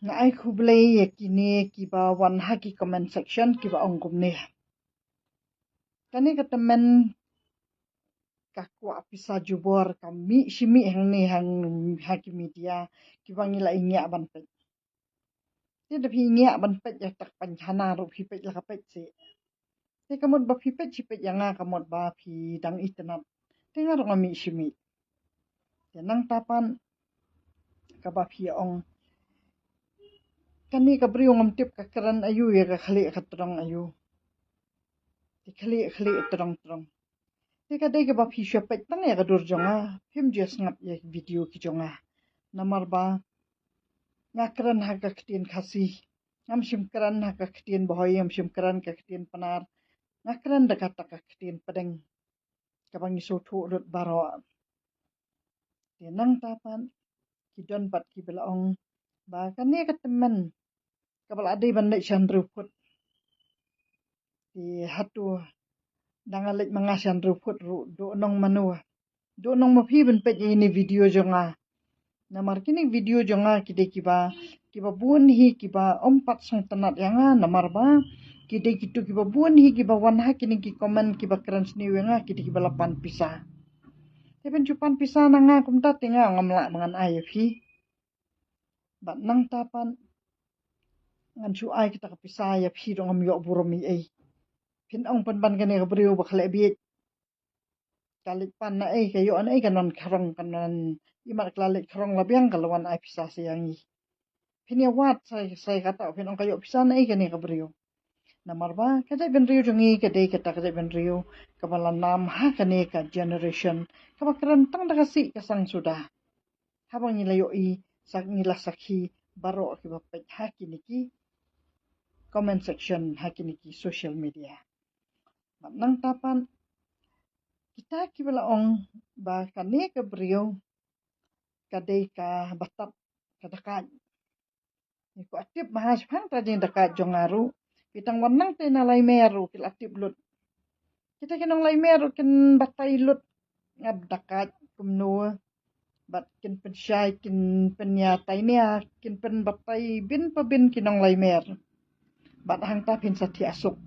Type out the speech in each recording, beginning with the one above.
ngai khublei yakini kiba wan haki comment section kiba ongkum ne kani katamen kakwa pisa jubor kami shimi hang ni hang haki media kiba ngila ingya ban pet ti phi ingya ban pet ya tak panchana ro phi pet la pet se te kamot ba phi pet chipet yanga kamot ba phi dang internet tenga ro ngami shimi tenang tapan kaba phi ong kani kabri ngam tip ka karan ayu ya ka khali khatrong ayu ti khali trong ti ka dei ka ba phi shapet tang ya ka dur jonga phim jes ngap ya video ki jonga namar ba ngakran ha ka ktin khasi ngam shim kran ha ka ktin boy ngam shim kran ka ktin panar ngakran da ka ta ka ktin padeng ka bang so thu rut baro ti nang tapan ki don pat ki belaong ba kani ka temen ka bal adai ban dei chandru put ti hatu dangalit mga chandru put ru do nong manua do nong mapi ben pet ini video jonga namar kini video jonga kide kiba bun hi kiba ompat sang tanat yanga namar ba kide kitu kiba bun hi kiba wan ha kini ki comment kiba kran sni wenga kide kiba lapan pisa teben cupan pisa nanga kumta tinga ngamla mangan ai phi bat nang tapan ngan chu ai kita ka pisa ya phi dong yo buromi ai phin ong pan ban kane ka brio ba khle bi kalit pan na ai kayo an ai kanon kharong kanon imat klalit kharong labiang kalawan ai pisa siyangi phinia wat sai kata phin ong kayo pisa na ai kane ka brio namar ba kadai ben rio jongi kadai kata kadai ben rio kabala nam ha kane ka generation kabakran tang da kasi kasang sudah habang nilayo i sak nila sakhi baro ki bapet ha kiniki comment section ha kiniki social media nang tapan kita kibala ong ba kane ka brio kadai ka batap kadakat ni ko atip mahas phang ta jing dakat jongaru pitang wanang te na lai meru kil atip lut kita kinong lai meru kin batai lut ngab dakat kumno bat kin pensyai kin penya tainia kin pen batai bin pabin kinong lai mer bat hang ta pin sati asuk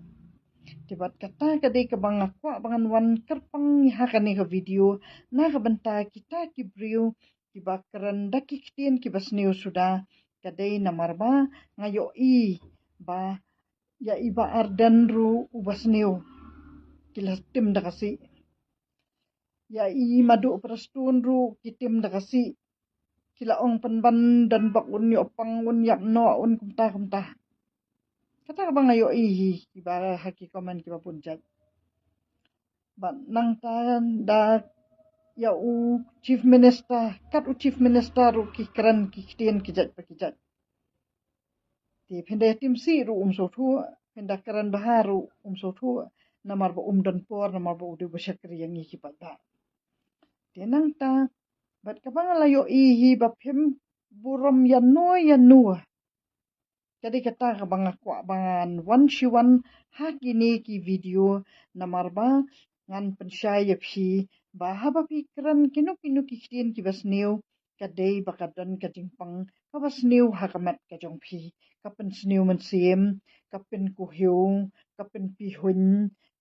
tibat kata kadai ka bang akwa bangan wan kerpang ha kani ka video na ka banta kita ki brio ki bakran daki ktin ki basniu sudah kadai namar ba ngayo i ba ya iba ardan ru ubasniu kilas tim da kasi ya i madu prastun ru kitim da kasi kila ong panban dan bakun yo pangun yap no un kumta kata ka bang ngayo i iba haki komen ki bapun jat ban nang tan da ya u chief minister kat u chief minister ru ki kran ki ktin ki jat pakijat ti phinde tim si ru so thu phinda kran baharu so thu namar ba dan por namar ba udu basakri yang ki pada tenang ta bat ka bang layo i hi ba phem buram ya no jadi kata ka bang akwa bangan wan shiwan hakini ki video namar ba ngan pensyai ya phi ba haba pikran kinu ki ktin ki basniu kadai bakadon kadingpang ka basniu hakamat ka jong phi kapen sniu man sim kapen ku hiu kapen pi hun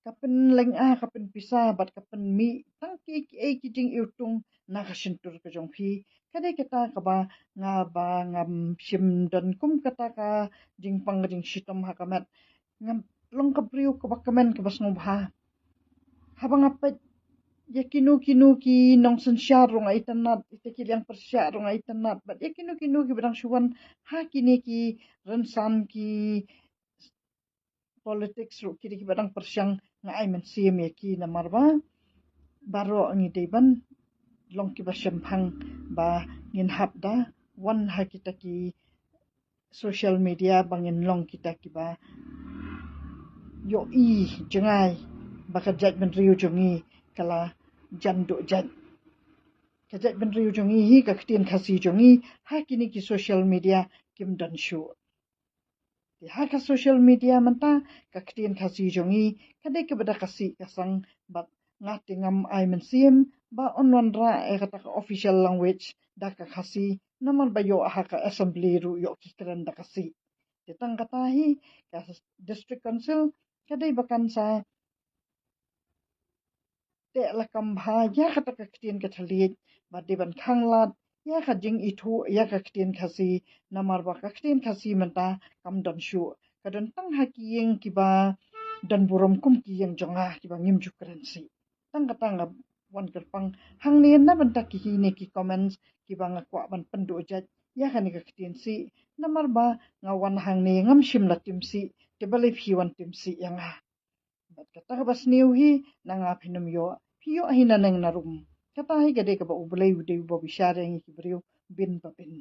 kapen leng a kapen pisa bat kapen mi tang ki ki jing iutung na ka sintur ka jong phi kadai kata ka ba nga ba ngam sim don kum kata ka jingpang jing sitom hakamat ngam long ka priu ka bakamen ka basngo bha habang apet ya kinu ki nong sensyar rong itanat itakil yang persyar rong itanat bat ya kinu ki bedang syuan ha kini ki rensan ki politics ru ki bedang persyang ngai men sim ya ki namar ba baro ngi deban long ki basyam phang ba ngin habda wan ha kita ki social media bangin long kita ki ba yo i jengai bakajat men riu jongi kala janduk jat kajat ben riu jongi hi ka ktin khasi jongi ha kini ki social media kim dan shu ti ha ka social media manta ka ktin khasi jongi kadai ka bada kasi kasang bat ngatingam ai men sim ba onwan ra e kata ka official language da ka khasi Naman ba yo aha ka assembly ru yo kikran da kasi. Titang katahi ka district council kadai bakan sa te la kambha ya kata ka kitien ka thali ba deban khanglat ya ka jing itu ya ka kitien khasi namar ba ka kitien khasi menta kam don shu kadon tang ha ki yeng ki ba dan burom kum ki yeng jonga ki ba ngim ju currency tang ka tang wan ker pang hang ne na ban ta ki hi ne ki comments ki ba nga kwa ban pendo ja ya ka ni ka kitien si namar ba nga wan hang ne ngam shim la tim si te bale phi wan tim si yanga bat kata bas niu hi nanga phinum yo pio hina nang narum kata hi gade ka ba ublai ude bo bishare ngi ki brio bin ba bin